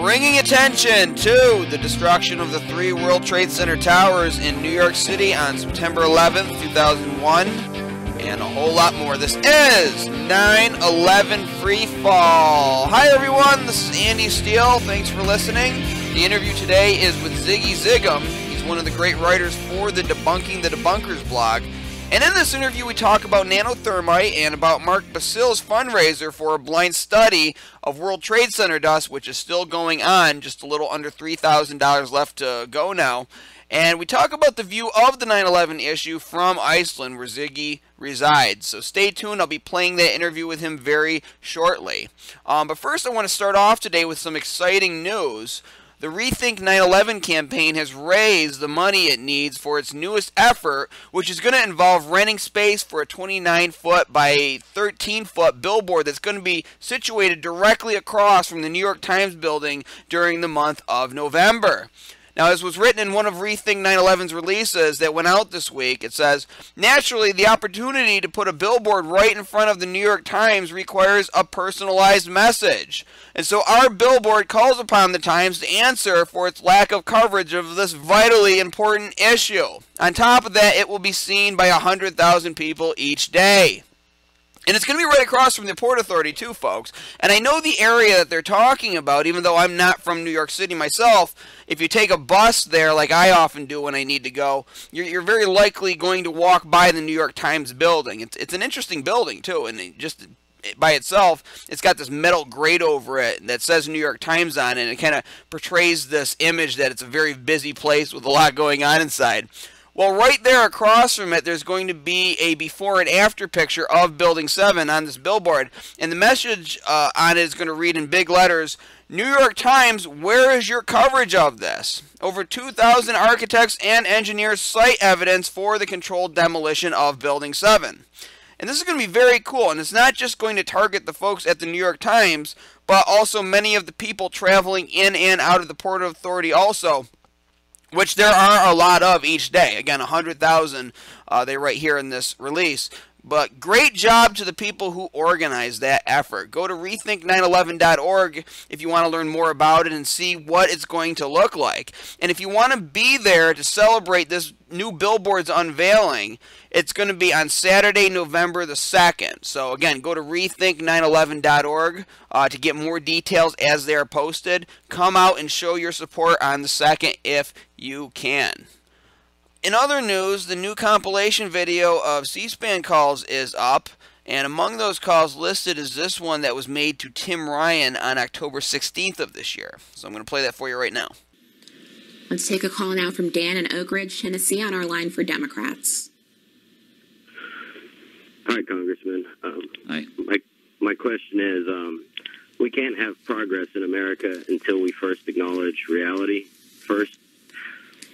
bringing attention to the destruction of the 3 World Trade Center towers in New York City on September 11th, 2001, and a whole lot more. This is 9/11 Free Fall. Hi everyone, this is Andy Steele. Thanks for listening. The interview today is with Ziggy Zugam. He's one of the great writers for the Debunking the Debunkers blog. And in this interview, we talk about nano-thermite and about Mark Basile's fundraiser for a blind study of World Trade Center dust, which is still going on, just a little under $3,000 left to go now. And we talk about the view of the 9/11 issue from Iceland, where Ziggy resides. So stay tuned. I'll be playing that interview with him very shortly. But first, I want to start off today with some exciting news. The Rethink 9/11 campaign has raised the money it needs for its newest effort, which is going to involve renting space for a 29-foot by 13-foot billboard that's going to be situated directly across from the New York Times building during the month of November. Now, as was written in one of Rethink 9/11's releases that went out this week, it says, naturally, the opportunity to put a billboard right in front of the New York Times requires a personalized message. And so our billboard calls upon the Times to answer for its lack of coverage of this vitally important issue. On top of that, it will be seen by 100,000 people each day. And it's going to be right across from the Port Authority too, folks. And I know the area that they're talking about, even though I'm not from New York City myself. If you take a bus there, like I often do when I need to go, you're very likely going to walk by the New York Times building. It's an interesting building too, and just by itself, it's got this metal grate over it that says New York Times on it, and it kind of portrays this image that it's a very busy place with a lot going on inside. Well, right there across from it, there's going to be a before and after picture of Building 7 on this billboard. And the message on it is going to read in big letters, New York Times, where is your coverage of this? Over 2,000 architects and engineers cite evidence for the controlled demolition of Building 7. And this is going to be very cool. And it's not just going to target the folks at the New York Times, but also many of the people traveling in and out of the Port Authority also, which there are a lot of each day. Again, 100,000 they write here in this release. But great job to the people who organized that effort. Go to rethink911.org if you want to learn more about it and see what it's going to look like. And if you want to be there to celebrate this new billboard's unveiling, it's going to be on Saturday, November the 2nd. So again, go to rethink911.org to get more details as they are posted. Come out and show your support on the 2nd if you can. In other news, the new compilation video of C-SPAN calls is up, and among those calls listed is this one that was made to Tim Ryan on October 16th of this year. So I'm going to play that for you right now. Let's take a call now from Dan in Oak Ridge, Tennessee, on our line for Democrats. Hi, Congressman. Hi. My question is, we can't have progress in America until we first acknowledge reality first.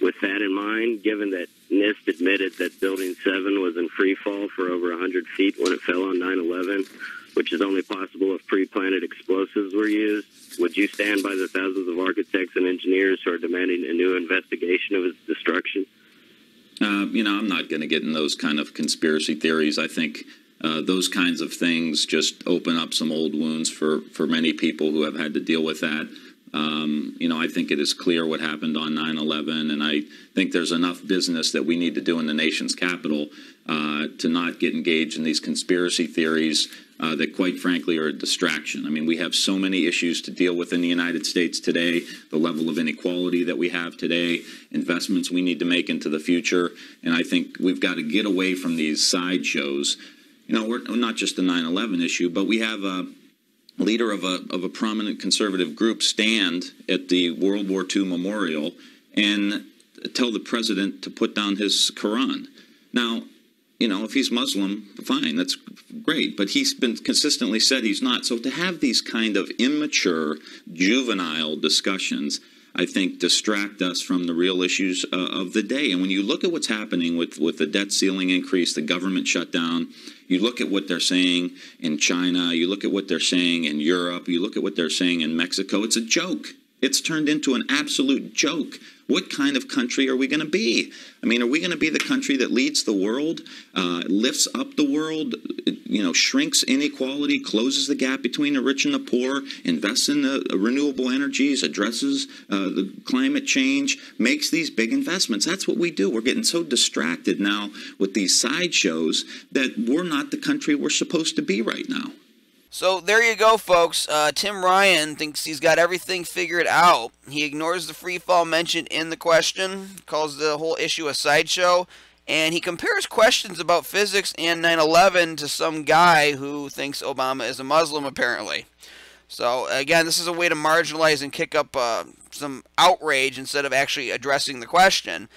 With that in mind, given that NIST admitted that Building 7 was in free fall for over 100 feet when it fell on 9/11, which is only possible if pre-planted explosives were used, would you stand by the thousands of architects and engineers who are demanding a new investigation of its destruction? I'm not going to get in those kind of conspiracy theories. I think those kinds of things just open up some old wounds for many people who have had to deal with that. I think it is clear what happened on 9/11, and I think there's enough business that we need to do in the nation's capital to not get engaged in these conspiracy theories that, quite frankly, are a distraction. I mean, we have so many issues to deal with in the United States today, the level of inequality that we have today, investments we need to make into the future, and I think we've got to get away from these sideshows. We're not just the 9/11 issue, but we have a leader of a prominent conservative group stand at the World War II memorial and tell the president to put down his Quran. Now, if he's Muslim, fine, that's great, but he's been consistently said he's not. So to have these kind of immature, juvenile discussions, I think, distract us from the real issues of the day. And when you look at what's happening with the debt ceiling increase, the government shutdown, you look at what they're saying in China, you look at what they're saying in Europe, you look at what they're saying in Mexico, it's a joke. It's turned into an absolute joke. What kind of country are we going to be? I mean, are we going to be the country that leads the world, lifts up the world, shrinks inequality, closes the gap between the rich and the poor, invests in the renewable energies, addresses the climate change, makes these big investments? That's what we do. We're getting so distracted now with these sideshows that we're not the country we're supposed to be right now. So there you go, folks. Tim Ryan thinks he's got everything figured out. He ignores the free fall mentioned in the question, calls the whole issue a sideshow, and he compares questions about physics and 9/11 to some guy who thinks Obama is a Muslim, apparently. So, again, this is a way to marginalize and kick up some outrage instead of actually addressing the question.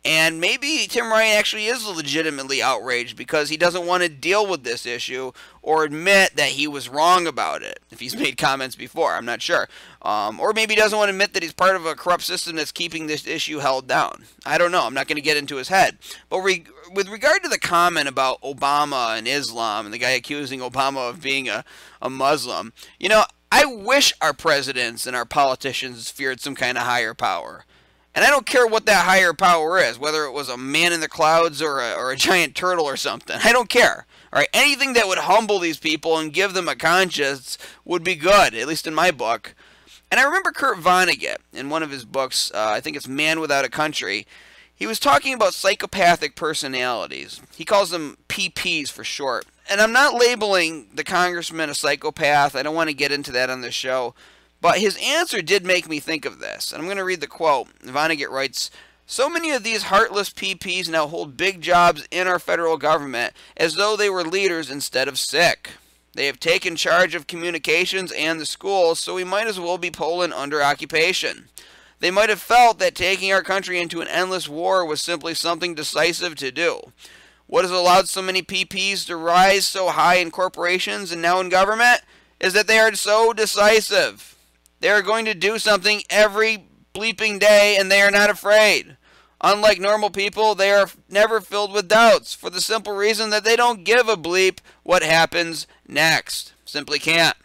And maybe Tim Ryan actually is legitimately outraged because he doesn't want to deal with this issue or admit that he was wrong about it, if he's made comments before. I'm not sure. Or maybe he doesn't want to admit that he's part of a corrupt system that's keeping this issue held down. I don't know. I'm not going to get into his head. But with regard to the comment about Obama and Islam and the guy accusing Obama of being a Muslim, I wish our presidents and our politicians feared some kind of higher power. And I don't care what that higher power is, whether it was a man in the clouds or a giant turtle or something. I don't care. All right, anything that would humble these people and give them a conscience would be good, at least in my book. And I remember Kurt Vonnegut, in one of his books, I think it's Man Without a Country, he was talking about psychopathic personalities. He calls them PPs for short. And I'm not labeling the congressman a psychopath. I don't want to get into that on this show. But his answer did make me think of this. And I'm going to read the quote. Vonnegut writes, "So many of these heartless PPs now hold big jobs in our federal government as though they were leaders instead of sick. They have taken charge of communications and the schools, so we might as well be Poland under occupation. They might have felt that taking our country into an endless war was simply something decisive to do. What has allowed so many PPs to rise so high in corporations and now in government is that they are so decisive. They are going to do something every bleeping day, and they are not afraid. Unlike normal people, they are never filled with doubts, for the simple reason that they don't give a bleep what happens next. Simply can't."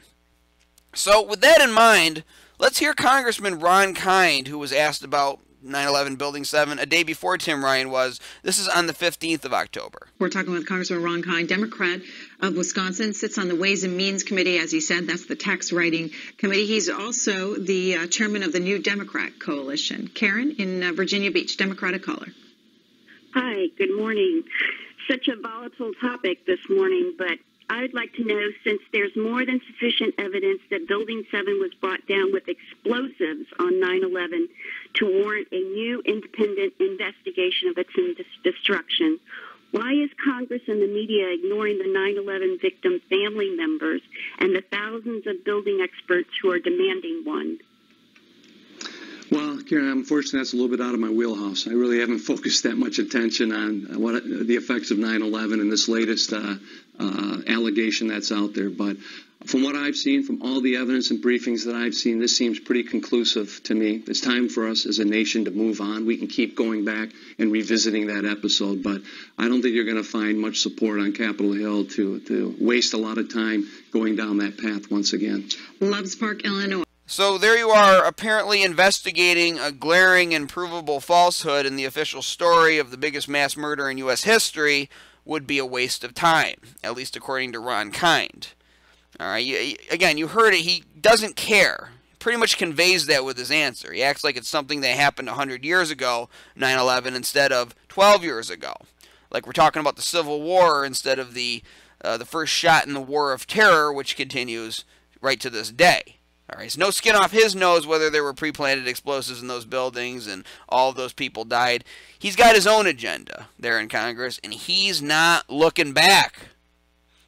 So, with that in mind, let's hear Congressman Ron Kind, who was asked about 9/11 Building 7 a day before Tim Ryan was. This is on the 15th of October. We're talking with Congressman Ron Kind, Democrat of Wisconsin, sits on the Ways and Means Committee, as he said. That's the tax writing committee. He's also the chairman of the New Democrat Coalition. Karen in Virginia Beach, Democratic caller. Hi, good morning. Such a volatile topic this morning, but I'd like to know, since there's more than sufficient evidence that Building 7 was brought down with explosives on 9/11 to warrant a new independent investigation of its destruction, why is Congress and the media ignoring the 9/11 victim family members and the thousands of building experts who are demanding one? Well, Karen, unfortunately, that's a little bit out of my wheelhouse. I really haven't focused that much attention on what the effects of 9/11 and this latest allegation that's out there. But from what I've seen, from all the evidence and briefings that I've seen, this seems pretty conclusive to me. It's time for us as a nation to move on. We can keep going back and revisiting that episode, but I don't think you're going to find much support on Capitol Hill to waste a lot of time going down that path once again. Loves Park, Illinois. So there you are, apparently investigating a glaring and provable falsehood in the official story of the biggest mass murder in U.S. history would be a waste of time, at least according to Ron Kind. All right, again, you heard it. He doesn't care. He pretty much conveys that with his answer. He acts like it's something that happened 100 years ago, 9/11, instead of 12 years ago. Like we're talking about the Civil War instead of the first shot in the War of Terror, which continues right to this day. All right, so no skin off his nose whether there were pre-planted explosives in those buildings and all of those people died. He's got his own agenda there in Congress, and he's not looking back.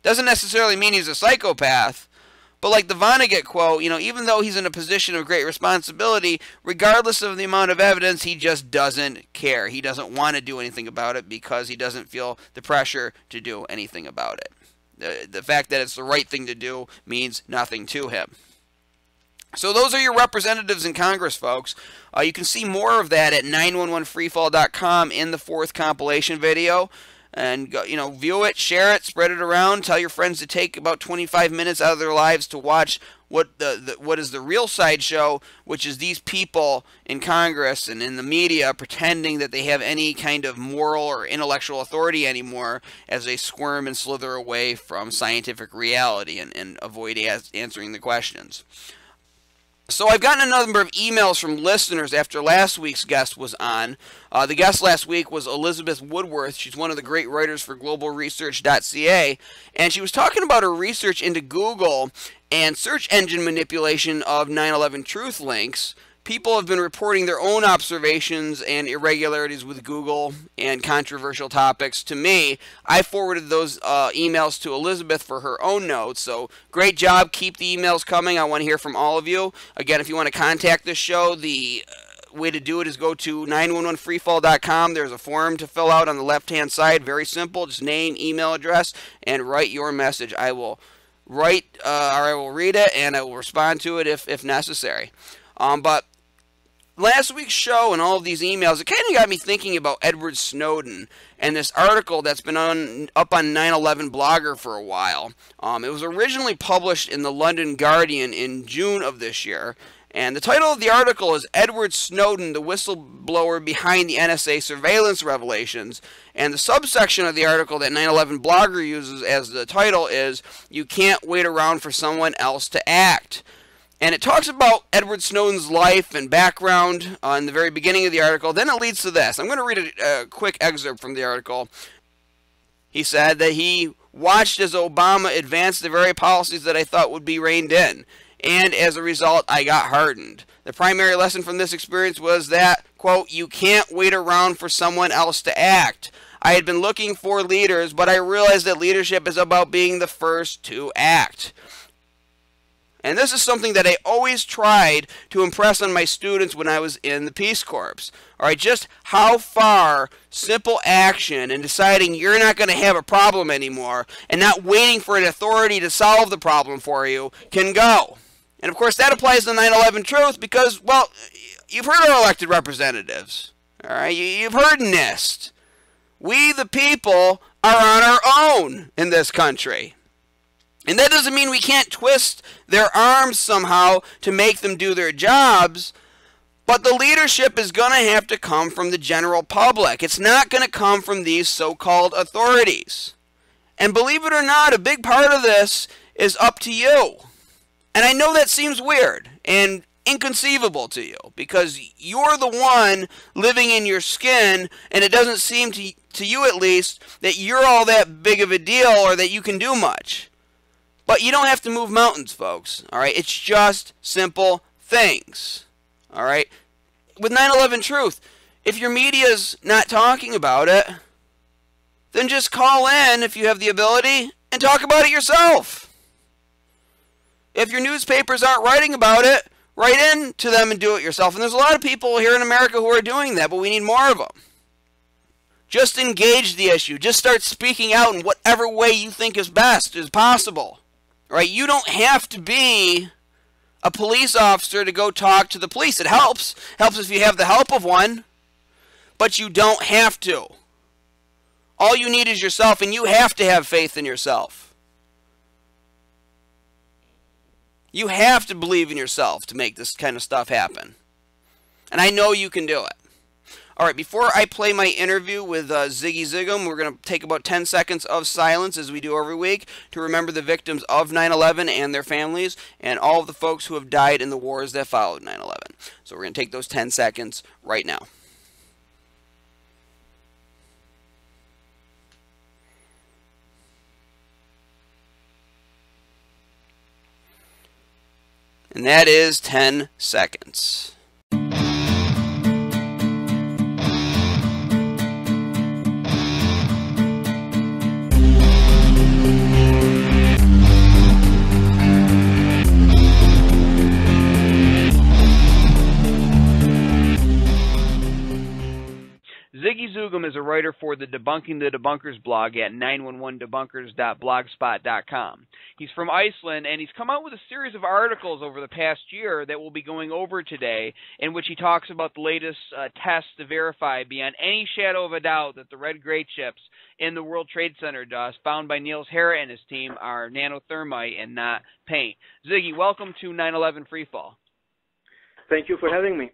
Doesn't necessarily mean he's a psychopath, but like the Vonnegut quote, even though he's in a position of great responsibility, regardless of the amount of evidence, he just doesn't care. He doesn't want to do anything about it because he doesn't feel the pressure to do anything about it. The fact that it's the right thing to do means nothing to him. So those are your representatives in Congress, folks. You can see more of that at 911freefall.com in the 4th compilation video. and go, you know, view it, share it, spread it around, tell your friends to take about 25 minutes out of their lives to watch what is the real sideshow, which is these people in Congress and in the media pretending that they have any kind of moral or intellectual authority anymore as they squirm and slither away from scientific reality and avoid answering the questions. So I've gotten a number of emails from listeners after last week's guest was on. The guest last week was Elizabeth Woodworth. She's one of the great writers for globalresearch.ca, and she was talking about her research into Google and search engine manipulation of 9/11 truth links. People have been reporting their own observations and irregularities with Google and controversial topics to me. I forwarded those emails to Elizabeth for her own notes, so great job. Keep the emails coming. I want to hear from all of you. Again, if you want to contact this show, the way to do it is go to 911freefall.com. There's a form to fill out on the left-hand side. Very simple. Just name, email address, and write your message. I will read it, and I will respond to it if necessary. But last week's show and all of these emails, it kind of got me thinking about Edward Snowden and this article that's been up on 9/11 Blogger for a while. It was originally published in the London Guardian in June of this year, and the title of the article is Edward Snowden, the whistleblower behind the NSA surveillance revelations, and the subsection of the article that 9/11 Blogger uses as the title is You Can't Wait Around for Someone Else to Act. And it talks about Edward Snowden's life and background in the very beginning of the article. Then it leads to this. I'm going to read a quick excerpt from the article. He said that he watched as Obama advanced the very policies that I thought would be reined in. And as a result, I got hardened. The primary lesson from this experience was that, quote, you can't wait around for someone else to act. I had been looking for leaders, but I realized that leadership is about being the first to act. And this is something that I always tried to impress on my students when I was in the Peace Corps. All right, just how far simple action and deciding you're not going to have a problem anymore and not waiting for an authority to solve the problem for you can go. And of course that applies to 9/11 truth because, well, you've heard our elected representatives. All right, you've heard NIST. We the people are on our own in this country. And that doesn't mean we can't twist their arms somehow to make them do their jobs, but the leadership is going to have to come from the general public. It's not going to come from these so-called authorities. And believe it or not, a big part of this is up to you. And I know that seems weird and inconceivable to you because you're the one living in your skin, and it doesn't seem to you at least that you're all that big of a deal or that you can do much. But you don't have to move mountains, folks, all right? It's just simple things, all right? With 9/11 truth, if your media's not talking about it, then just call in if you have the ability and talk about it yourself. If your newspapers aren't writing about it, write in to them and do it yourself. And there's a lot of people here in America who are doing that, but we need more of them. Just engage the issue. Just start speaking out in whatever way you think is best, is possible. Right? You don't have to be a police officer to go talk to the police. It helps. Helps if you have the help of one. But you don't have to. All you need is yourself, and you have to have faith in yourself. You have to believe in yourself to make this kind of stuff happen. And I know you can do it. All right, before I play my interview with Ziggy Zugam, we're going to take about 10 seconds of silence, as we do every week, to remember the victims of 9/11 and their families, and all of the folks who have died in the wars that followed 9/11. So we're going to take those 10 seconds right now. And that is 10 seconds. Ziggy Zugam is a writer writer for the Debunking the Debunkers blog at 911debunkers.blogspot.com. He's from Iceland, and he's come out with a series of articles over the past year that we'll be going over today, in which he talks about the latest tests to verify beyond any shadow of a doubt that the red great chips in the World Trade Center dust found by Niels Harrit and his team are nano-thermite and not paint. Ziggy, welcome to 9/11 Freefall. Thank you for having me.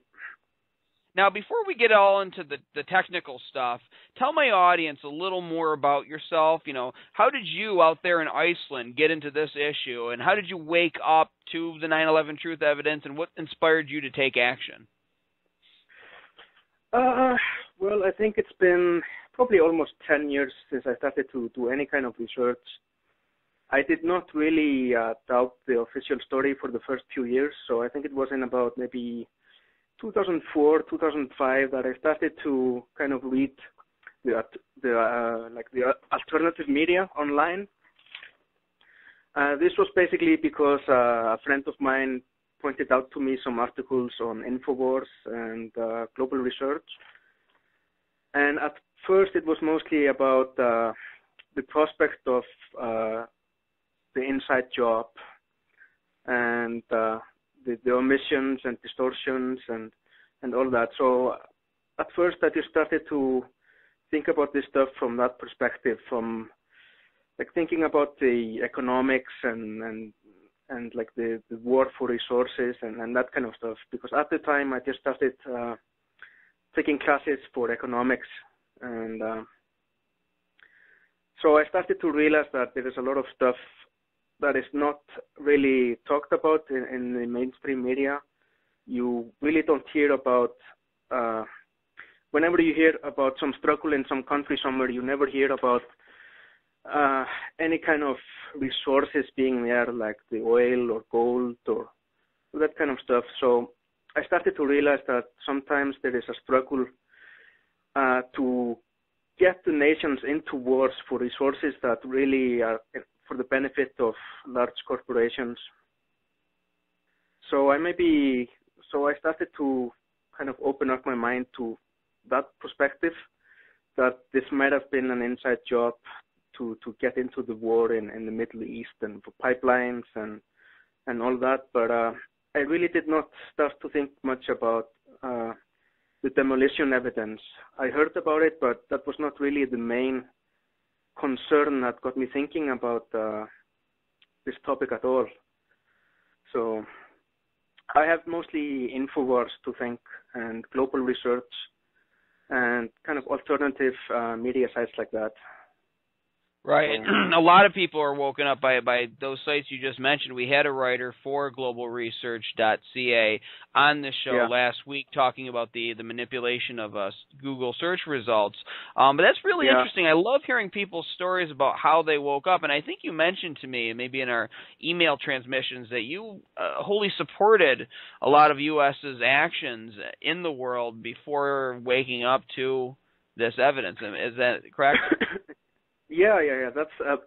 Now, before we get all into the technical stuff, tell my audience a little more about yourself. You know, how did you out there in Iceland get into this issue, and how did you wake up to the 9/11 truth evidence, and what inspired you to take action? Well, I think it's been probably almost 10 years since I started to do any kind of research. I did not really doubt the official story for the first few years, so I think it was in about maybe 2004, 2005 that I started to kind of read the alternative media online. This was basically because a friend of mine pointed out to me some articles on Infowars and global research. And at first it was mostly about the prospect of the inside job and the omissions and distortions and all that. So at first I just started to think about this stuff from that perspective, from like thinking about the economics and like the war for resources and that kind of stuff. Because at the time I just started taking classes for economics, and so I started to realize that there is a lot of stuff that is not really talked about in the mainstream media. You really don't hear about, whenever you hear about some struggle in some country somewhere, you never hear about any kind of resources being there, like the oil or gold or that kind of stuff. So I started to realize that sometimes there is a struggle to get the nations into wars for resources that really are for the benefit of large corporations. So I started to kind of open up my mind to that perspective, that this might have been an inside job to get into the war in the Middle East and for pipelines and all that. But I really did not start to think much about the demolition evidence. I heard about it, but that was not really the main concern that got me thinking about this topic at all. So I have mostly Infowars to thank, and global research, and kind of alternative media sites like that. Right. A lot of people are woken up by those sites you just mentioned. We had a writer for globalresearch.ca on the show last week talking about the manipulation of Google search results. But that's really interesting. I love hearing people's stories about how they woke up. And I think you mentioned to me, maybe in our email transmissions, that you wholly supported a lot of U.S.'s actions in the world before waking up to this evidence. Is that correct? Yeah.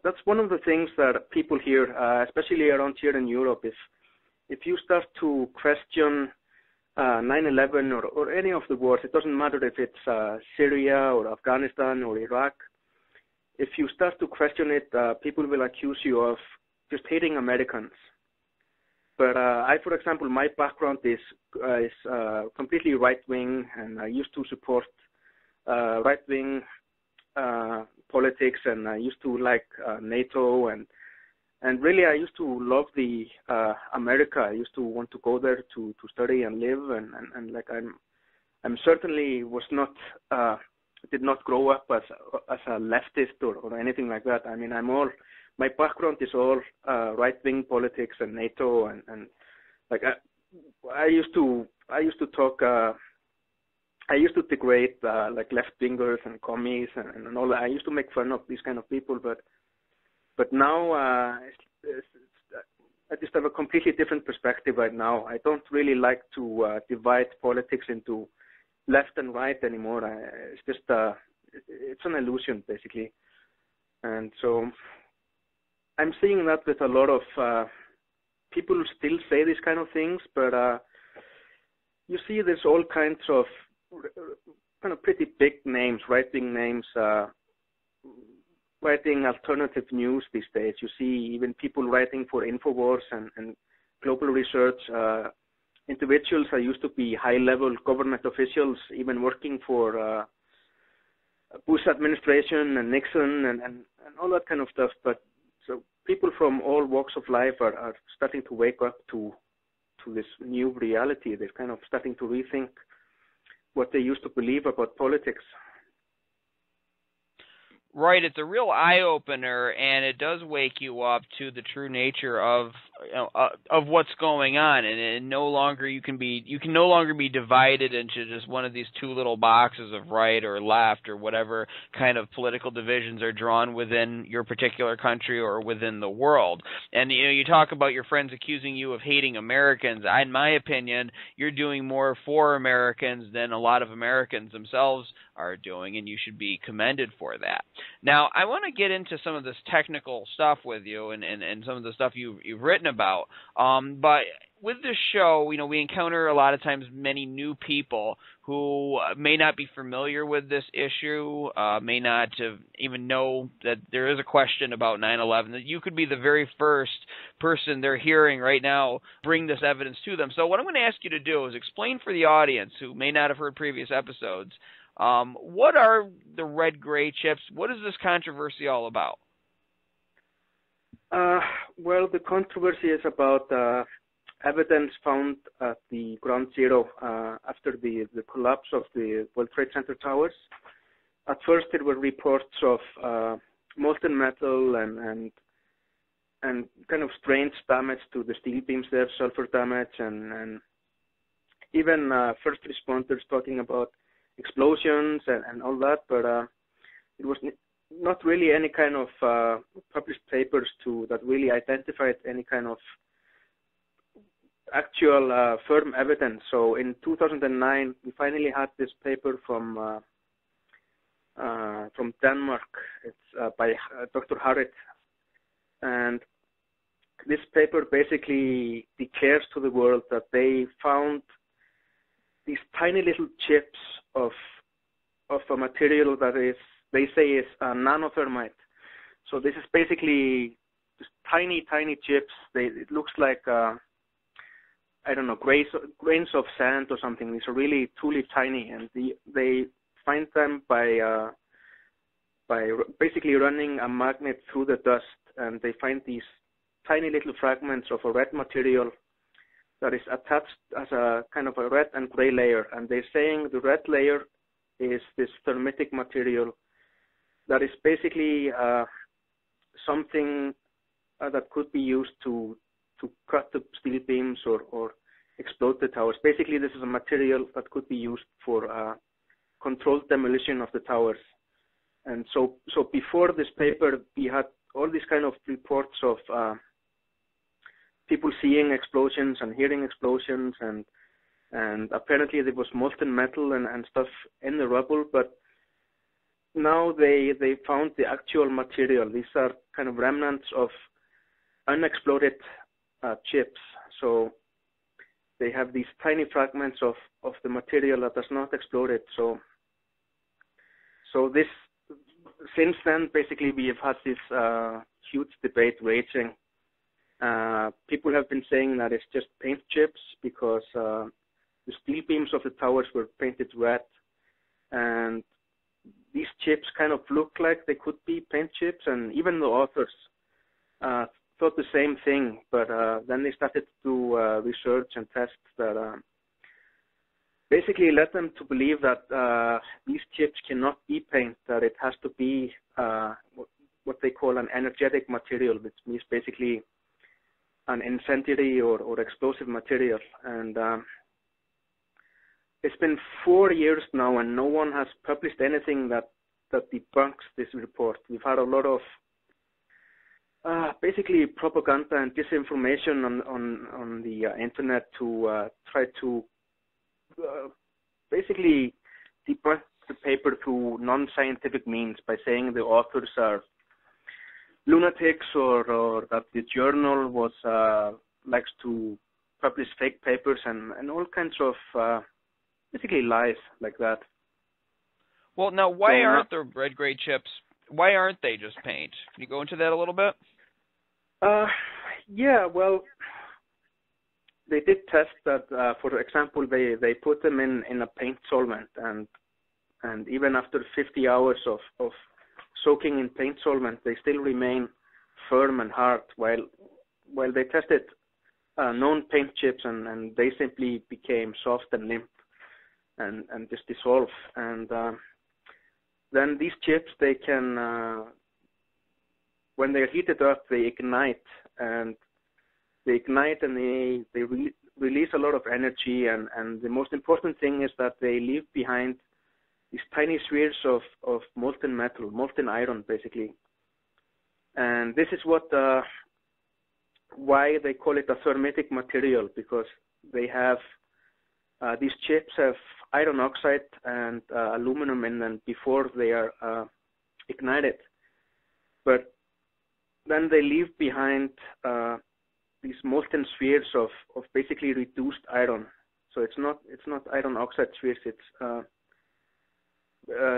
That's one of the things that people hear, especially around here in Europe. If you start to question 9/11 or any of the wars, it doesn't matter if it's Syria or Afghanistan or Iraq. If you start to question it, people will accuse you of just hating Americans. But I, for example, my background is completely right-wing, and I used to support right-wing politics, and I used to like NATO, and really I used to love the America. I used to want to go there to study and live, and like I'm certainly was not did not grow up as a leftist or anything like that. I mean, my background is all right-wing politics and NATO, and like I used to talk. I used to degrade like left-wingers and commies and all that. I used to make fun of these kind of people, but now I just have a completely different perspective right now. I don't really like to divide politics into left and right anymore. It's just it's an illusion, basically. And so I'm seeing that with a lot of people who still say these kind of things, but you see there's all kinds of kind of pretty big names, right-wing names, writing alternative news these days. You see even people writing for InfoWars and Global Research, individuals that used to be high-level government officials, even working for Bush administration and Nixon and all that kind of stuff. But so people from all walks of life are starting to wake up to this new reality. They're kind of starting to rethink what they used to believe about politics. Right, it's a real eye-opener, and it does wake you up to the true nature of what's going on, and no longer you can no longer be divided into just one of these two little boxes of right or left or whatever kind of political divisions are drawn within your particular country or within the world. And you talk about your friends accusing you of hating Americans. In my opinion, you're doing more for Americans than a lot of Americans themselves are doing, and you should be commended for that. Now, I want to get into some of this technical stuff with you and some of the stuff you've written about. But with this show, we encounter a lot of times many new people who may not be familiar with this issue, may not even know that there is a question about 9/11, that you could be the very first person they're hearing right now bring this evidence to them. So what I'm going to ask you to do is explain for the audience who may not have heard previous episodes, what are the red-gray chips? What is this controversy all about? Well, the controversy is about evidence found at the ground zero after the collapse of the World Trade Center towers. At first, there were reports of molten metal and kind of strange damage to the steel beams there, sulfur damage, and even first responders talking about explosions and all that, but it was not really any kind of published papers that really identified any kind of actual firm evidence. So in 2009, we finally had this paper from Denmark. It's by Dr. Harrit, and this paper basically declares to the world that they found these tiny little chips of a material that they say is nano-thermite. So this is basically just tiny chips. It looks like I don't know, grains of sand or something. These are really truly tiny, and they find them by basically running a magnet through the dust, and they find these tiny little fragments of a red material that is attached as a kind of a red and gray layer. And they're saying the red layer is this thermitic material that is basically something that could be used to cut the steel beams or explode the towers. Basically, this is a material that could be used for controlled demolition of the towers. And so before this paper, we had all these kind of reports of people seeing explosions and hearing explosions, and apparently there was molten metal and stuff in the rubble. But now they found the actual material. These are kind of remnants of unexploded chips. So they have these tiny fragments of the material that has not exploded. So this, since then, basically we have had this huge debate raging. People have been saying that it's just paint chips because the steel beams of the towers were painted red, and these chips kind of look like they could be paint chips, and even the authors thought the same thing, but then they started to do research and tests that basically led them to believe that these chips cannot be paint, that it has to be what they call an energetic material, which means basically an incendiary or explosive material. And it's been 4 years now, and no one has published anything that debunks this report. We've had a lot of basically propaganda and disinformation on the internet to try to basically debunk the paper through non-scientific means by saying the authors are lunatics or that the journal likes to publish fake papers and all kinds of basically lies like that. Well, now, why aren't the red grade chips, why aren't they just paint? Can you go into that a little bit? Yeah, well, they did test that, for example, they put them in a paint solvent, and even after 50 hours of soaking in paint solvent, they still remain firm and hard, while they tested known paint chips, and they simply became soft and limp and just dissolve. And then these chips, they can, when they're heated up, they ignite, and they release a lot of energy, and the most important thing is that they leave behind these tiny spheres of molten metal, molten iron, basically. And this is why they call it a thermitic material, because they have, these chips have iron oxide and aluminum in them before they are ignited. But then they leave behind these molten spheres of basically reduced iron. So it's not iron oxide spheres, it's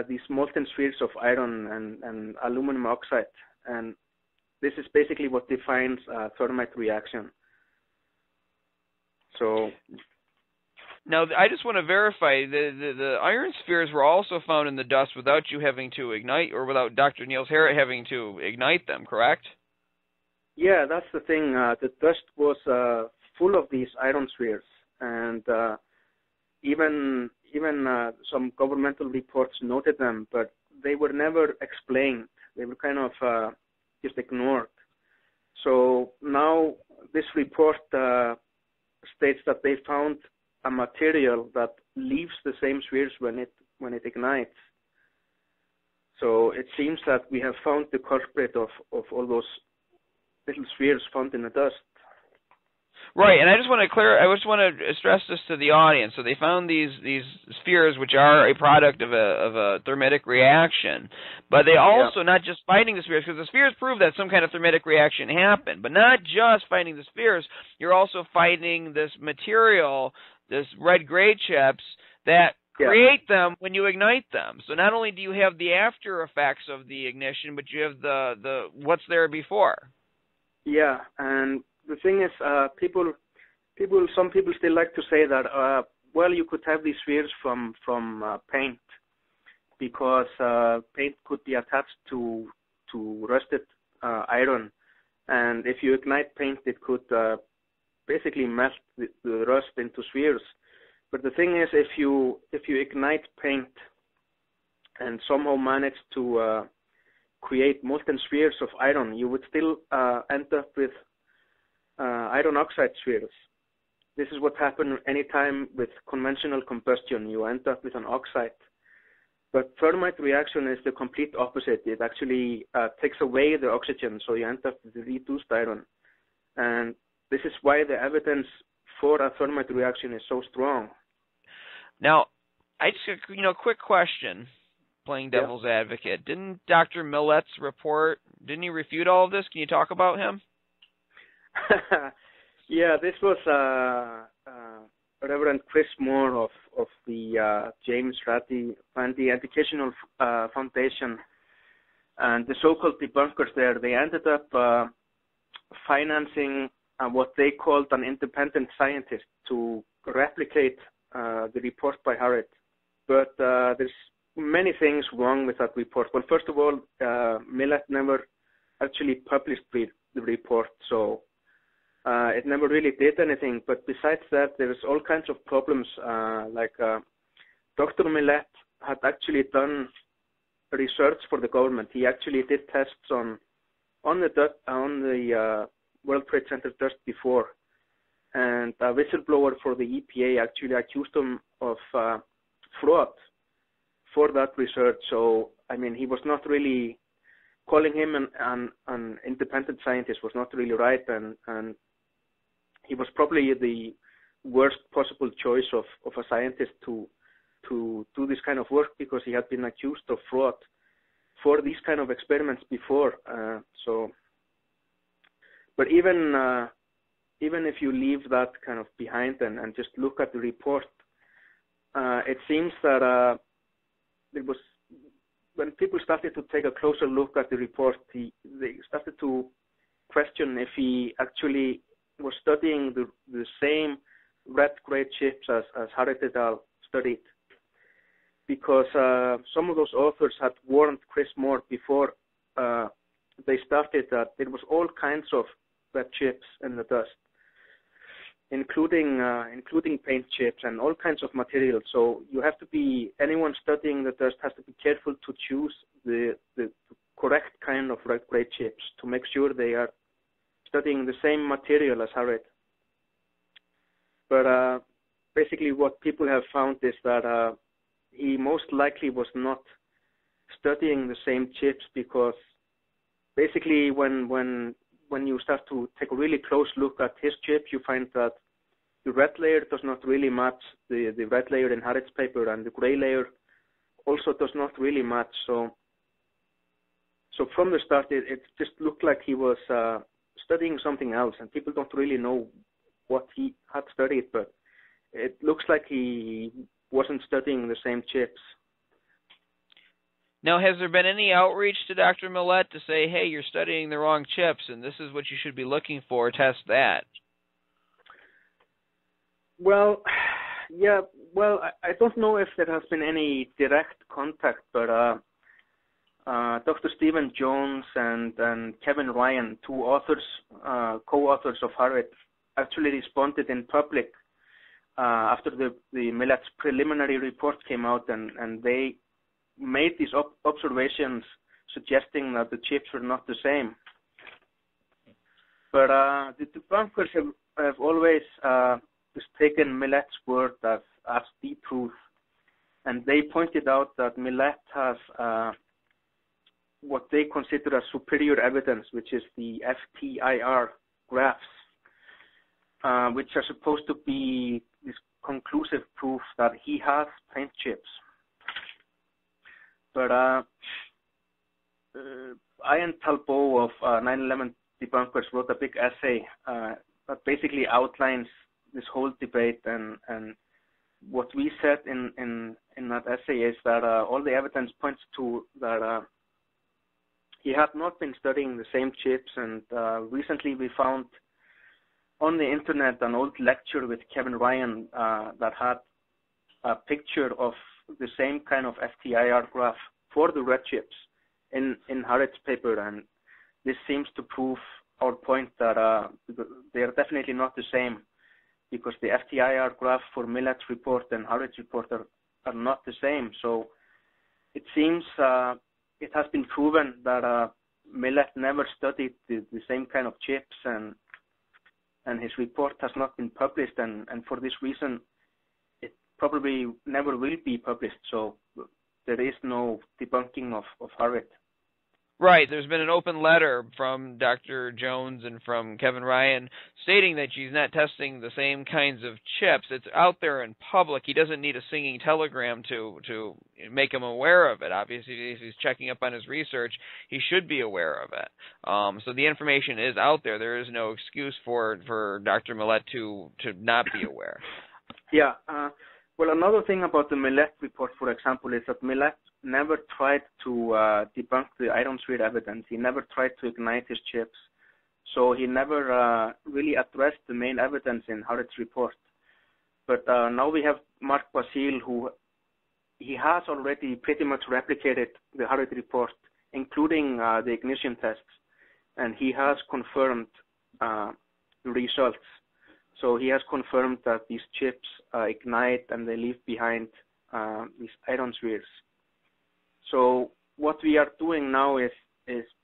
these molten spheres of iron and aluminum oxide. And this is basically what defines a thermite reaction. So now, I just want to verify the iron spheres were also found in the dust without you having to ignite, or without Dr. Niels Harrit having to ignite them, correct? Yeah, that's the thing. The dust was full of these iron spheres, and even some governmental reports noted them, but they were never explained. They were kind of just ignored. So now this report states that they found a material that leaves the same spheres when it ignites. So it seems that we have found the culprit of all those little spheres found in the dust. Right, and I just want to stress this to the audience. So they found these spheres, which are a product of a thermitic reaction, but they also not just finding the spheres, because the spheres prove that some kind of thermitic reaction happened, but not just finding the spheres, you're also finding this material, this red gray chips that create them when you ignite them. So not only do you have the after effects of the ignition, but you have the what's there before. Yeah, and the thing is, some people still like to say that, well, you could have these spheres from paint, because paint could be attached to rusted iron, and if you ignite paint, it could basically melt the rust into spheres. But the thing is, if you ignite paint and somehow manage to create molten spheres of iron, you would still end up with iron oxide spheres. This is what happens anytime with conventional combustion. You end up with an oxide. But thermite reaction is the complete opposite. It actually takes away the oxygen, so you end up with reduced iron. And this is why the evidence for a thermite reaction is so strong. Now, I just, quick question, playing devil's advocate. Didn't Dr. Millet's report, didn't he refute all of this? Can you talk about him? Yeah, this was Reverend Chris Moore of the James Randi Educational Foundation, and the so-called debunkers there. They ended up financing what they called an independent scientist to replicate the report by Harrit. But there's many things wrong with that report. Well, first of all, Millet never actually published the report, so it never really did anything. But besides that, there's all kinds of problems. Like Dr. Millet had actually done research for the government. He actually did tests on the World Trade Center dust before, and a whistleblower for the EPA actually accused him of fraud for that research. So, I mean, he was not really calling him an independent scientist was not really right, and he was probably the worst possible choice of a scientist to do this kind of work, because he had been accused of fraud for these kind of experiments before. But even if you leave that kind of behind and just look at the report, it seems that there was when people started to take a closer look at the report, they started to question if he actually was studying the same red-grade chips as Harrit et al. Studied. Because some of those authors had warned Chris Moore before they started that there was all kinds of red chips in the dust, including paint chips and all kinds of materials. So you have to be, anyone studying the dust has to be careful to choose the correct kind of red-grade chips to make sure they are studying the same material as Harrit. But basically what people have found is that he most likely was not studying the same chips, because basically when you start to take a really close look at his chip, you find that the red layer does not really match the red layer in Harrit's paper, and the gray layer also does not really match. So from the start, it just looked like he was studying something else, and people don't really know what he had studied, but it looks like he wasn't studying the same chips. Now, has there been any outreach to Dr. Millett to say, hey, you're studying the wrong chips, and this is what you should be looking for, test that? Well, yeah, well, I don't know if there has been any direct contact, but Dr. Stephen Jones and Kevin Ryan, two authors, co-authors of Harrit, actually responded in public after the Millet's preliminary report came out, and they made these observations suggesting that the chips were not the same. But the debunkers have always just taken Millet's word as the truth, and they pointed out that Millet has what they consider as superior evidence, which is the FTIR graphs, which are supposed to be this conclusive proof that he has paint chips. But Ian Talbot of 9/11 Debunkers wrote a big essay that basically outlines this whole debate, and what we said in that essay is that all the evidence points to that he had not been studying the same chips, and recently we found on the internet an old lecture with Kevin Ryan that had a picture of the same kind of FTIR graph for the red chips in Harrit's paper, and this seems to prove our point that they are definitely not the same, because the FTIR graph for Millet's report and Harrit's report are not the same. So it seems it has been proven that Millet never studied the same kind of chips, and his report has not been published, and for this reason it probably never will be published. So there is no debunking of Harrit. Right. There's been an open letter from Dr. Jones and from Kevin Ryan stating that she's not testing the same kinds of chips. It's out there in public. He doesn't need a singing telegram to make him aware of it. Obviously, if he's checking up on his research, he should be aware of it. So the information is out there. There is no excuse for Dr. Millett to not be aware. Yeah. Well, another thing about the Millet report, for example, is that Millet never tried to debunk the iron sphere evidence. He never tried to ignite his chips. So he never really addressed the main evidence in Harrit's report. But now we have Mark Basile, who he has already pretty much replicated the Harrit report, including the ignition tests, and he has confirmed the results. So he has confirmed that these chips ignite and they leave behind these iron spheres. So what we are doing now is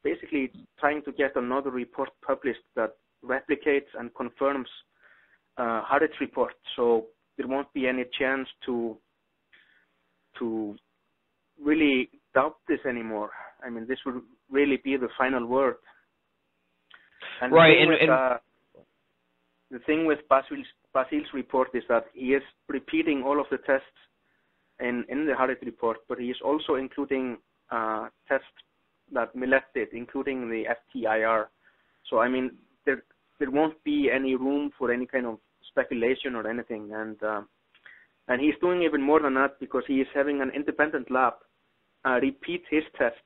basically trying to get another report published that replicates and confirms Harrit's report. So there won't be any chance to really doubt this anymore. I mean, this will really be the final word. And right. The thing with Basile's report is that he is repeating all of the tests in the Harrit report, but he is also including tests that Millet did, including the FTIR. So, I mean, there won't be any room for any kind of speculation or anything. And he's doing even more than that, because he is having an independent lab repeat his tests.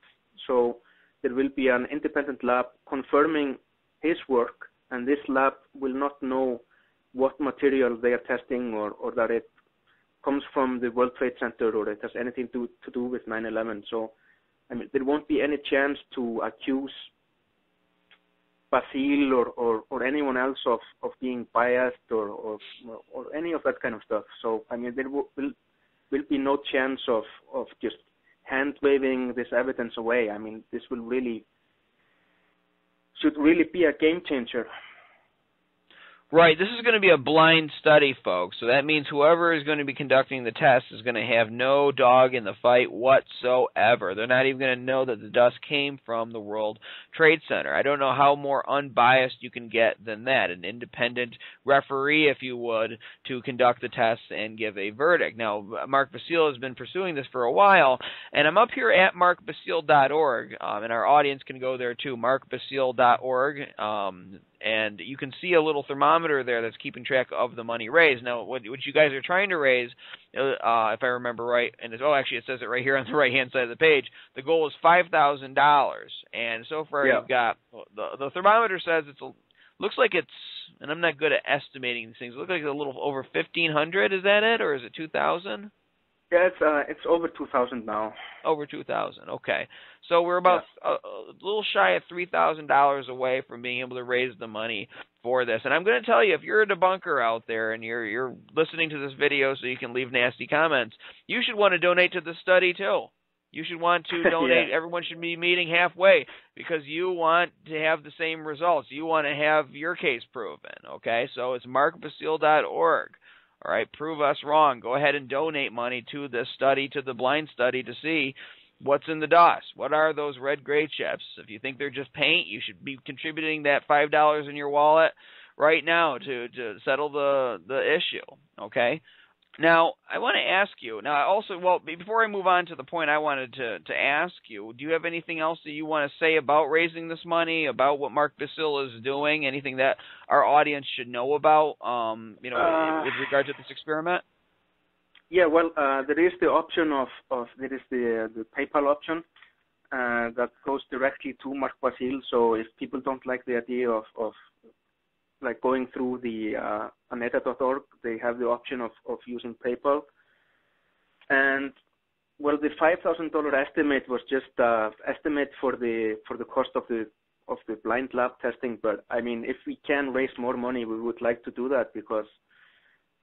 So there will be an independent lab confirming his work, and this lab will not know what material they are testing or that it comes from the World Trade Center or it has anything to do with 9/11. So, I mean, there won't be any chance to accuse Basile or anyone else of being biased or any of that kind of stuff. So, I mean, there will be no chance of just hand-waving this evidence away. I mean, this should really be a game changer. Right, this is going to be a blind study, folks. So that means whoever is going to be conducting the test is going to have no dog in the fight whatsoever. They're not even going to know that the dust came from the World Trade Center. I don't know how more unbiased you can get than that. An independent referee, if you would, to conduct the tests and give a verdict. Now, Mark Basile has been pursuing this for a while, and I'm up here at markbasile.org, and our audience can go there too, markbasile.org. And you can see a little thermometer there that's keeping track of the money raised. Now, what you guys are trying to raise, if I remember right, and actually it says it right here on the right-hand side of the page, the goal is $5,000. And so far you've got, the thermometer says looks like it's, and I'm not good at estimating these things, it looks like it's a little over 1,500, is that it, or is it 2,000? Yeah, it's over 2,000 now. Over 2,000. Okay, so we're about a little shy of $3,000 away from being able to raise the money for this. And I'm going to tell you, if you're a debunker out there and you're listening to this video, so you can leave nasty comments, you should want to donate to the study too. You should want to donate. Everyone should be meeting halfway because you want to have the same results. You want to have your case proven. Okay, so it's markbasile.org. All right, prove us wrong. Go ahead and donate money to this study, to the blind study, to see what's in the dust. What are those red gray chips? If you think they're just paint, you should be contributing that $5 in your wallet right now to settle the issue. Okay. Now, I want to ask you, before I move on to the point I wanted to ask you, do you have anything else that you want to say about raising this money, about what Mark Basile is doing, anything that our audience should know about, with regard to this experiment? Yeah, well, there is the option there is the PayPal option that goes directly to Mark Basile. So if people don't like the idea of like going through the aneta.org, they have the option of using PayPal. And well, the $5,000 estimate was just estimate for the cost of the blind lab testing. But I mean, if we can raise more money, we would like to do that because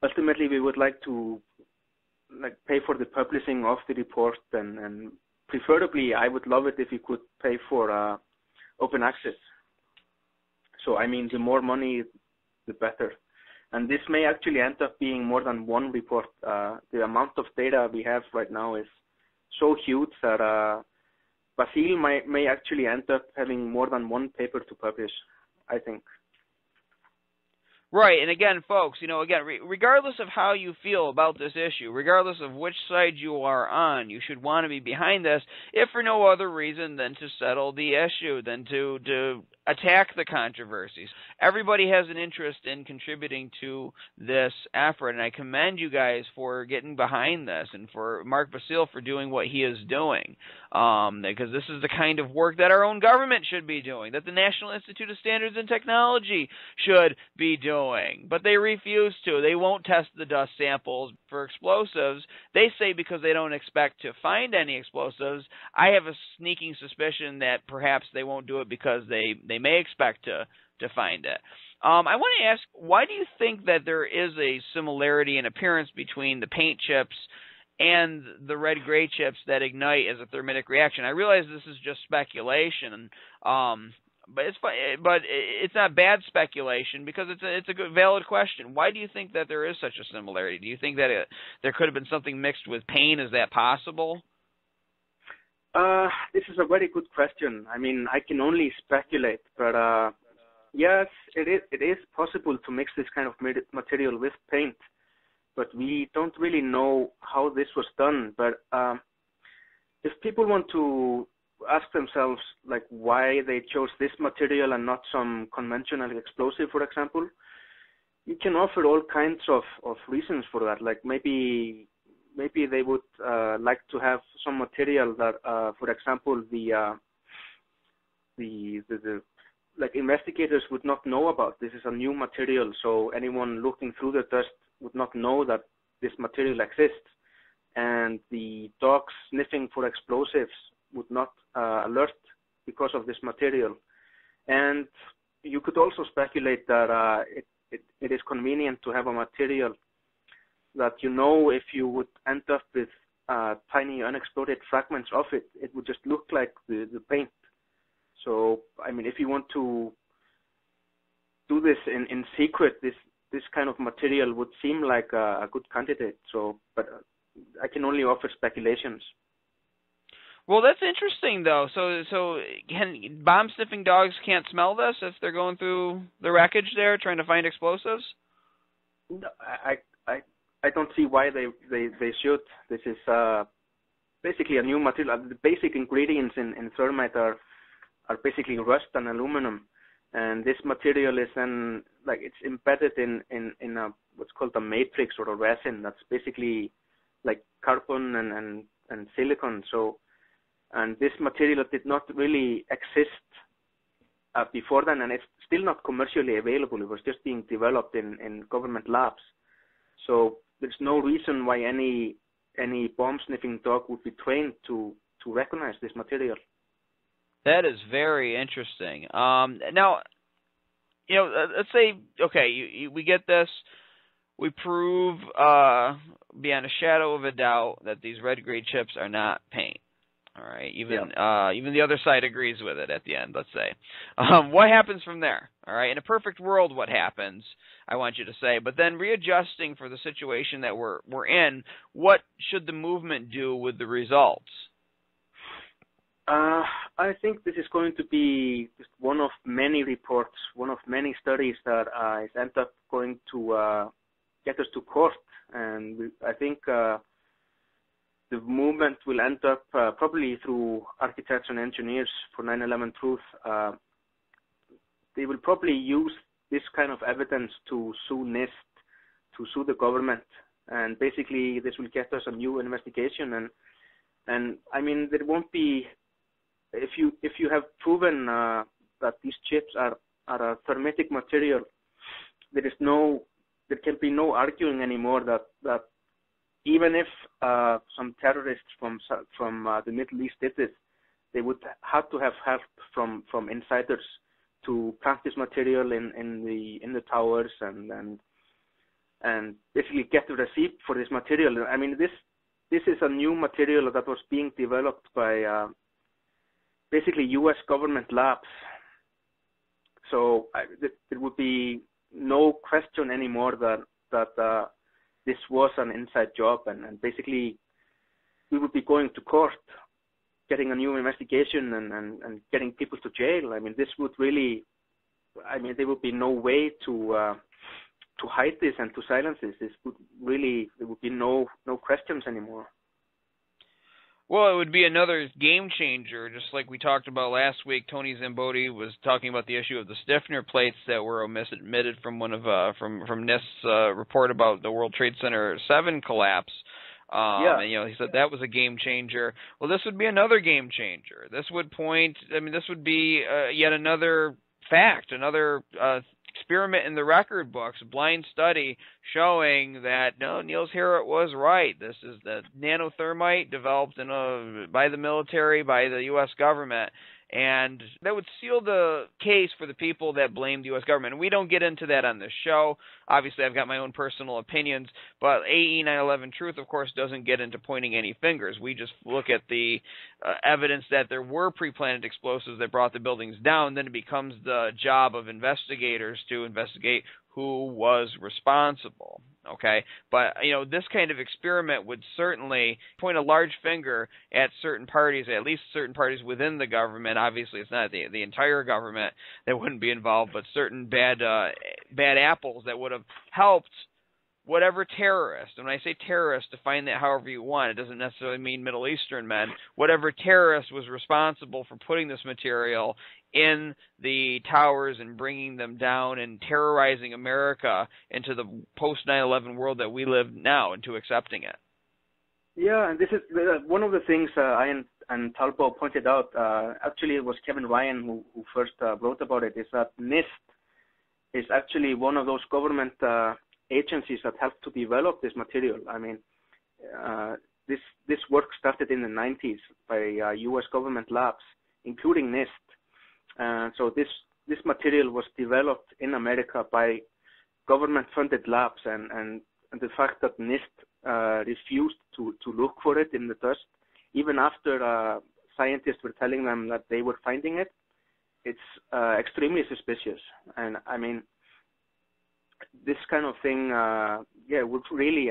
ultimately we would like to pay for the publishing of the report and preferably I would love it if we could pay for open access. So, I mean, the more money, the better. And this may actually end up being more than one report. The amount of data we have right now is so huge that Basile may actually end up having more than one paper to publish, I think. Right, and again, folks, regardless of how you feel about this issue, regardless of which side you are on, you should want to be behind this, if for no other reason than to settle the issue, than to attack the controversies. Everybody has an interest in contributing to this effort, and I commend you guys for getting behind this and for Mark Basile for doing what he is doing, because this is the kind of work that our own government should be doing, that the National Institute of Standards and Technology should be doing. But they refuse to. They won't test the dust samples for explosives. They say because they don't expect to find any explosives. I have a sneaking suspicion that perhaps they won't do it because they may expect to find it. I want to ask, why do you think that there is a similarity in appearance between the paint chips and the red-gray chips that ignite as a thermitic reaction? I realize this is just speculation, but it's not bad speculation because it's a good, valid question. Why do you think that there is such a similarity? Do you think that there could have been something mixed with paint? Is that possible? This is a very good question. I mean, I can only speculate, but yes, it is possible to mix this kind of material with paint, but we don't really know how this was done. But if people want to ask themselves why they chose this material and not some conventional explosive, for example, you can offer all kinds of reasons for that. Like maybe maybe they would like to have some material that, for example, the like investigators would not know about. This is a new material, so anyone looking through the dust would not know that this material exists, and the dogs sniffing for explosives would not alert because of this material. And you could also speculate that it is convenient to have a material that, you know, if you would end up with tiny unexploded fragments of it, it would just look like the paint. So, I mean, if you want to do this in secret, this kind of material would seem like a good candidate. So, but I can only offer speculations. Well, that's interesting, though. So bomb-sniffing dogs can't smell this if they're going through the wreckage there trying to find explosives? No, I don't see why they should. This is basically a new material. The basic ingredients in thermite are basically rust and aluminum, and this material is then, like, it's embedded in a what's called a matrix or a resin that's basically like carbon and silicon. So, and this material did not really exist before then, and it's still not commercially available. It was just being developed in government labs. So there's no reason why any bomb-sniffing dog would be trained to recognize this material. That is very interesting. Now, you know, let's say, okay, we get this. We prove beyond a shadow of a doubt that these red-grade chips are not paint. All right, even the other side agrees with it at the end, let's say. What happens from there? All right, in a perfect world, what happens? I want you to say, but then readjusting for the situation that we're in, what should the movement do with the results? I think this is going to be just one of many reports, one of many studies that is end up going to get us to court, and I think the movement will end up probably through architects and engineers for 9/11 Truth. They will probably use this kind of evidence to sue NIST, to sue the government, and basically this will get us a new investigation. And I mean, there won't be, if you have proven that these chips are a thermitic material, there can be no arguing anymore that even if some terrorists from the Middle East did this, they would have to have help from insiders to plant this material in the towers and basically get the receipt for this material. I mean, this is a new material that was being developed by basically U.S. government labs. So there would be no question anymore that this was an inside job, and basically we would be going to court, getting a new investigation and getting people to jail. I mean, this would really, I mean, there would be no way to hide this and to silence this. This would really, there would be no questions anymore. Well, it would be another game changer, just like we talked about last week. Tony Zambodi was talking about the issue of the stiffener plates that were omitted from one of from NIST's report about the World Trade Center 7 collapse. And, you know, he said that was a game changer. Well, this would be another game changer. This would point. I mean, this would be yet another fact, another experiment in the record books, a blind study showing that no, Niels Harrit was right. This is the nano-thermite developed by the military, by the U.S. government, and that would seal the case for the people that blame the U.S. government. And we don't get into that on this show. Obviously, I've got my own personal opinions, but AE 9/11 Truth, of course, doesn't get into pointing any fingers. We just look at the evidence that there were pre-planted explosives that brought the buildings down. Then it becomes the job of investigators to investigate who was responsible, okay? But, you know, this kind of experiment would certainly point a large finger at certain parties, at least certain parties within the government. Obviously, it's not the entire government that wouldn't be involved, but certain bad apples that would have helped whatever terrorist, and when I say terrorist, define that however you want. It doesn't necessarily mean Middle Eastern men. Whatever terrorist was responsible for putting this material in the towers and bringing them down and terrorizing America into the post 9/11 world that we live now, into accepting it. Yeah, and this is one of the things Ian and Talbot pointed out. Actually, it was Kevin Ryan who first wrote about it. Is that NIST is actually one of those government agencies that helped to develop this material. I mean, this work started in the 90s by U.S. government labs, including NIST. So this material was developed in America by government-funded labs, and the fact that NIST refused to look for it in the dust, even after scientists were telling them that they were finding it, it's extremely suspicious. And I mean, this kind of thing, would really,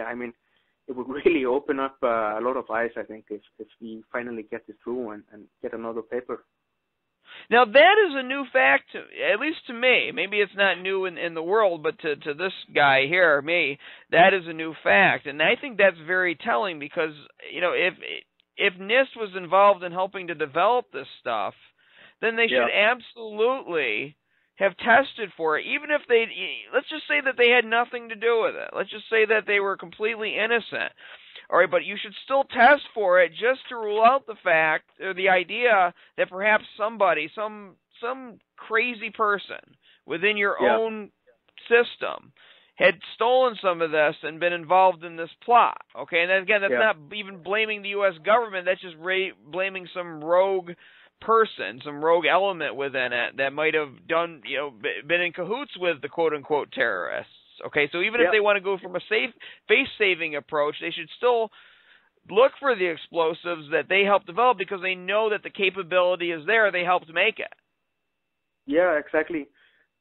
it would really open up a lot of eyes, I think, if we finally get this through and get another paper. Now, that is a new fact, at least to me. Maybe it's not new in the world, but to this guy here, me, that is a new fact. And I think that's very telling because, you know, if NIST was involved in helping to develop this stuff, then they should absolutely have tested for it, even if they, let's just say that they had nothing to do with it. Let's just say that they were completely innocent. All right, but you should still test for it just to rule out the fact or the idea that perhaps somebody, some crazy person within your own system had stolen some of this and been involved in this plot. Okay, and then again, that's not even blaming the U.S. government. That's just blaming some rogue person, some rogue element within it that might have done, you know, been in cahoots with the quote-unquote terrorists. Okay, so even if they want to go from a face-saving approach, they should still look for the explosives that they helped develop because they know that the capability is there. They helped make it. Yeah, exactly.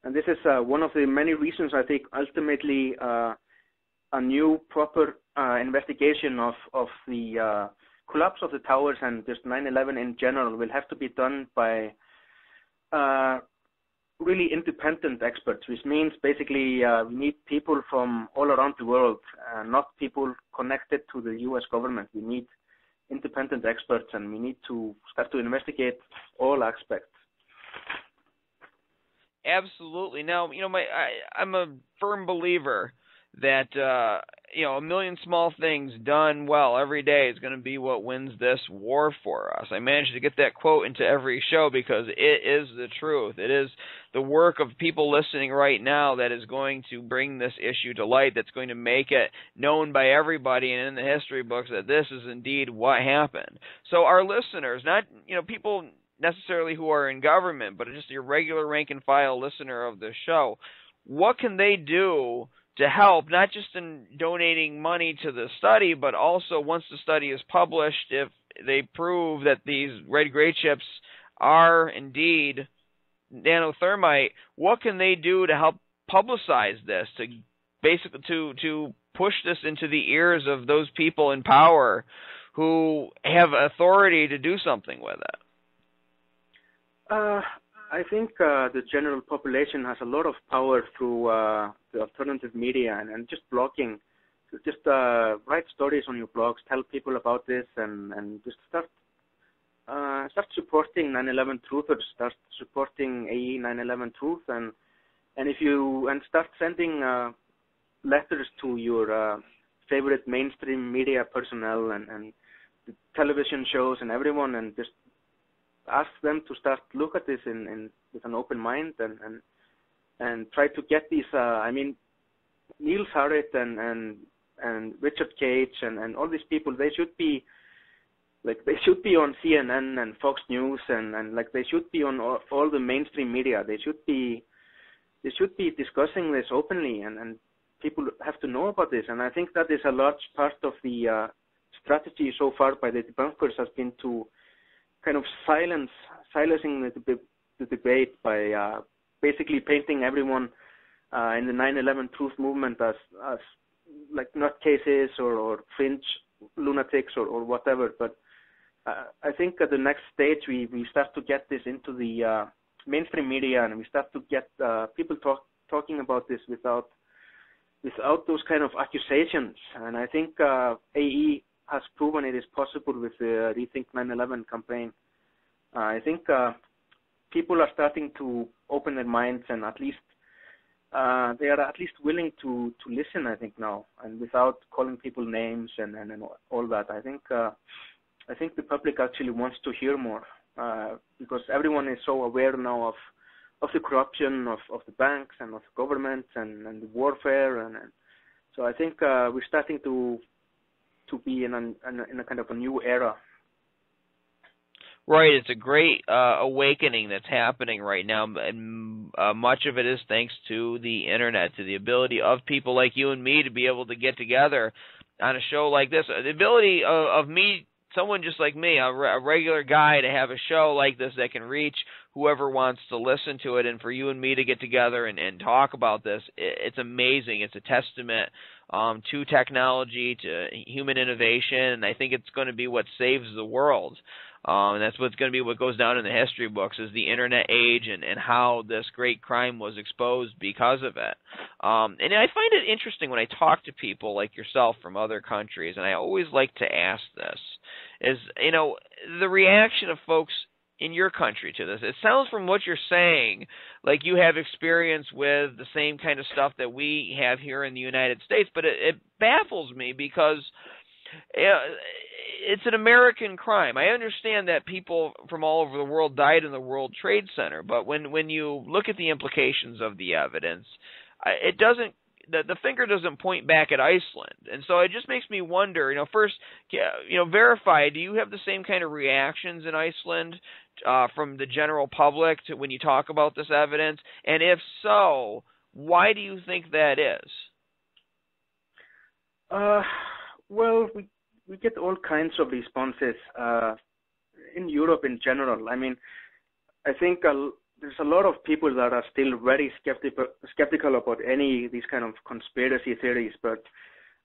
And this is one of the many reasons I think ultimately a new proper investigation of the collapse of the towers and just 9/11 in general will have to be done by really independent experts, which means basically we need people from all around the world, not people connected to the U.S. government. We need independent experts, and we need to start to investigate all aspects. Absolutely. Now, you know, I'm a firm believer that you know, a million small things done well every day is going to be what wins this war for us. I managed to get that quote into every show because it is the truth. It is the work of people listening right now that is going to bring this issue to light, that's going to make it known by everybody and in the history books that this is indeed what happened. So our listeners, not, you know, people necessarily who are in government, but just your regular rank and file listener of the show, what can they do to help, not just in donating money to the study, but also once the study is published, if they prove that these red gray chips are indeed nano-thermite, what can they do to help publicize this, to basically to push this into the ears of those people in power who have authority to do something with it? I think the general population has a lot of power through the alternative media and just blogging. So just write stories on your blogs, tell people about this, and just start supporting 9/11 truthers, start supporting AE 9/11 Truth, and start sending letters to your favorite mainstream media personnel and the television shows and everyone, and just ask them to start look at this with an open mind and try to get these. I mean, Niels Harrit and Richard Cage and all these people, they should be on CNN and Fox News and like they should be on all the mainstream media. They should be discussing this openly and people have to know about this. And I think that is a large part of the strategy so far by the debunkers has been to kind of silencing the debate by basically painting everyone in the 9/11 Truth movement as like nutcases or fringe lunatics or whatever. But I think at the next stage we start to get this into the mainstream media and we start to get people talking about this without those kind of accusations. And I think AE has proven it is possible with the Rethink 9/11 campaign. I think people are starting to open their minds and at least they are at least willing to listen, I think, now, and without calling people names and all that. I think the public actually wants to hear more, because everyone is so aware now of the corruption of the banks and of the government and the warfare, and so I think we're starting to be in a kind of a new era. Right, it's a great awakening that's happening right now, and much of it is thanks to the internet, to the ability of people like you and me to be able to get together on a show like this. The ability of me, someone just like me, a regular guy, to have a show like this that can reach whoever wants to listen to it, and for you and me to get together and talk about this, it's amazing. It's a testament to technology, to human innovation, and I think it's going to be what saves the world. And that's what's going to be what goes down in the history books, is the internet age and how this great crime was exposed because of it. And I find it interesting when I talk to people like yourself from other countries, and I always like to ask this, is, the reaction of folks in your country to this. It sounds from what you're saying like you have experience with the same kind of stuff that we have here in the United States, but it baffles me because it's an American crime. I understand that people from all over the world died in the World Trade Center, but when you look at the implications of the evidence, it doesn't. The finger doesn't point back at Iceland, and so it just makes me wonder. First, verify. Do you have the same kind of reactions in Iceland from the general public to when you talk about this evidence? And if so, why do you think that is? Well, we get all kinds of responses in Europe in general. I mean, I think there's a lot of people that are still very skeptical about these kind of conspiracy theories, but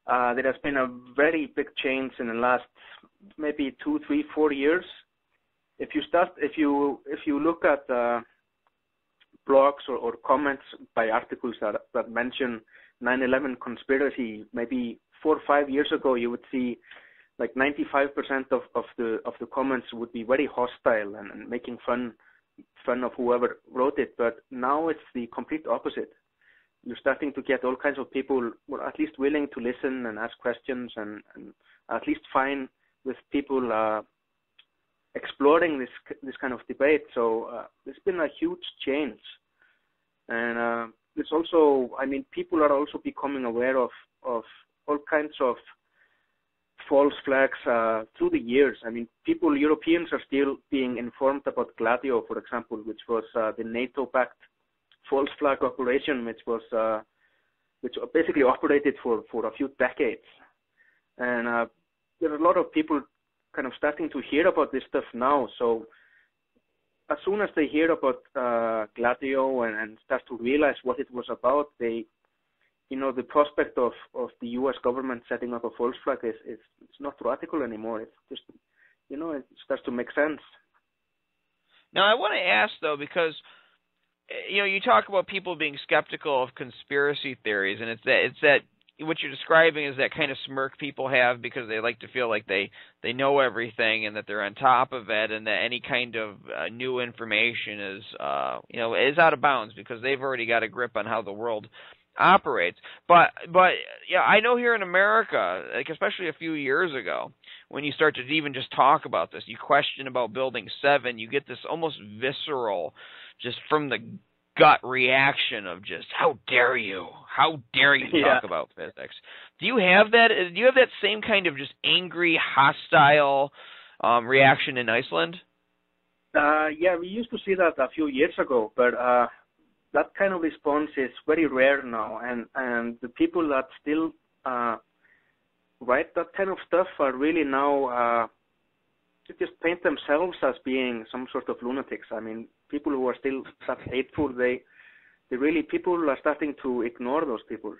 there has been a very big change in the last maybe 2, 3, 4 years. If you look at blogs or comments by articles that mention 9/11 conspiracy, maybe 4 or 5 years ago, you would see like 95% of the comments would be very hostile and making fun of whoever wrote it. But now it's the complete opposite. You're starting to get all kinds of people who are at least willing to listen and ask questions, and at least fine with people exploring this kind of debate. So there's been a huge change, and it's also, I mean, people are also becoming aware of all kinds of false flags through the years. I mean, Europeans are still being informed about Gladio, for example, which was the NATO-backed false flag operation, which basically operated for a few decades. And there are a lot of people kind of starting to hear about this stuff now. So as soon as they hear about Gladio and start to realize what it was about, the prospect of the U.S. government setting up a false flag it's not radical anymore. It's just, it starts to make sense. Now, I want to ask, though, because, you talk about people being skeptical of conspiracy theories, and it's that what you're describing is that kind of smirk people have because they like to feel like they know everything and that they're on top of it, and that any kind of new information is out of bounds because they've already got a grip on how the world operates. But yeah, I know here in America, like especially a few years ago, when you start to even just talk about this, you question about Building 7, you get this almost visceral, just from the gut reaction of just, how dare you talk about physics. Do you have that same kind of just angry, hostile reaction in Iceland? Yeah, we used to see that a few years ago, but that kind of response is very rare now, and the people that still write that kind of stuff are really now to just paint themselves as being some sort of lunatics. I mean, people who are still that hateful, people are starting to ignore those people.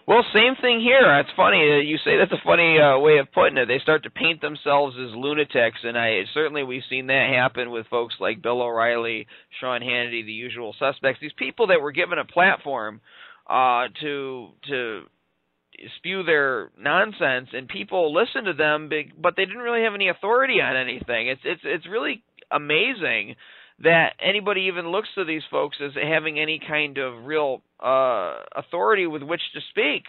Well, same thing here. It's funny you say that's a funny way of putting it. They start to paint themselves as lunatics, and certainly we've seen that happen with folks like Bill O'Reilly, Sean Hannity, the usual suspects. These people that were given a platform to spew their nonsense, and people listen to them, but they didn't really have any authority on anything. It's really amazing that anybody even looks to these folks as having any kind of real authority with which to speak.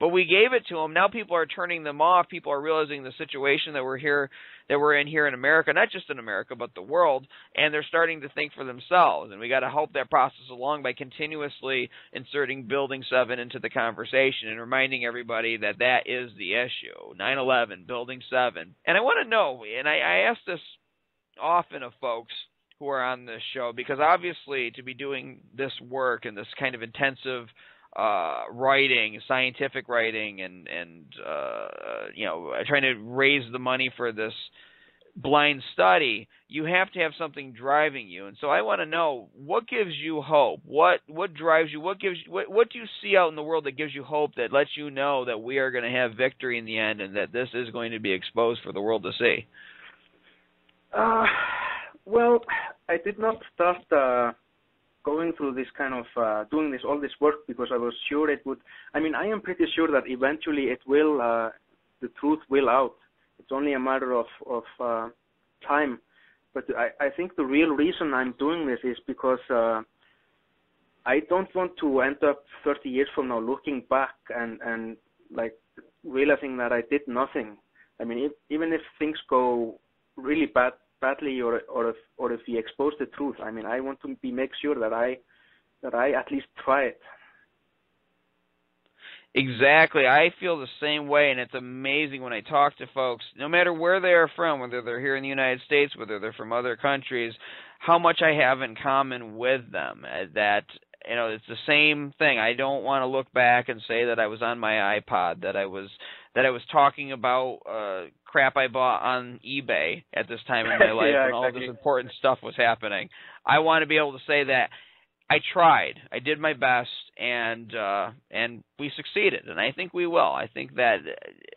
But we gave it to them. Now people are turning them off. People are realizing the situation that we're in here in America, not just in America, but the world, and they're starting to think for themselves. And we got to help that process along by continuously inserting Building 7 into the conversation and reminding everybody that that is the issue. 9/11, Building 7. And I want to know, and I ask this often of folks who are on this show, because obviously to be doing this work and this kind of intensive writing, scientific writing, and trying to raise the money for this blind study, you have to have something driving you. And so I want to know, what gives you hope? What drives you? What do you see out in the world that gives you hope, that lets you know that we are going to have victory in the end, and that this is going to be exposed for the world to see? Well, I did not start going through this kind of doing all this work because I was sure it would. I mean, I am pretty sure that eventually it will, the truth will out. It's only a matter of time. But I think the real reason I'm doing this is because I don't want to end up 30 years from now looking back and like realizing that I did nothing. I mean, even if things go really badly, or if we expose the truth, I mean, I want to make sure that I at least try it. Exactly. I feel the same way, and it's amazing when I talk to folks, no matter where they are from, whether they're here in the United States, whether they're from other countries, how much I have in common with them. That, it's the same thing. I don't want to look back and say that I was on my iPod, that I was talking about crap I bought on eBay at this time in my life, and all this important stuff was happening. I want to be able to say that I tried, I did my best, and we succeeded, and I think we will. I think that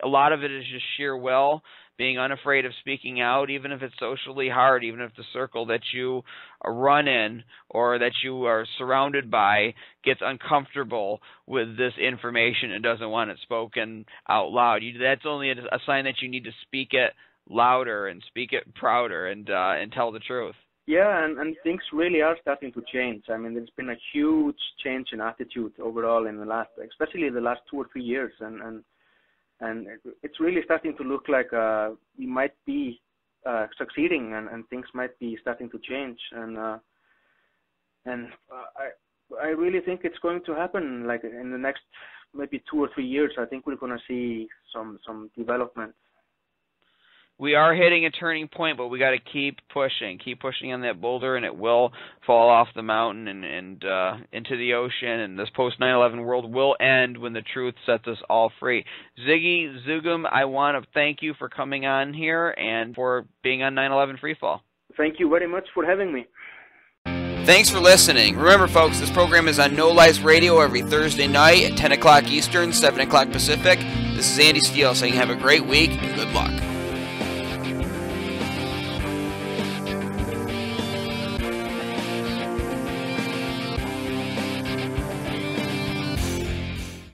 a lot of it is just sheer will, being unafraid of speaking out, even if it's socially hard, even if the circle that you run in or that you are surrounded by gets uncomfortable with this information and doesn't want it spoken out loud. That's only a sign that you need to speak it louder and speak it prouder and tell the truth. Yeah, and things really are starting to change. I mean, there's been a huge change in attitude overall in especially the last 2 or 3 years, and it's really starting to look like we might be succeeding, and things might be starting to change, and I really think it's going to happen. Like in the next maybe 2 or 3 years, I think we're going to see some development. We are hitting a turning point, but we got to keep pushing on that boulder, and it will fall off the mountain and into the ocean. And this post 9/11 world will end when the truth sets us all free. Ziggy Zugam, I want to thank you for coming on here and for being on 9/11 Freefall. Thank you very much for having me. Thanks for listening. Remember, folks, this program is on No Lies Radio every Thursday night at 10 o'clock Eastern, 7 o'clock Pacific. This is Andy Steele saying have a great week and good luck.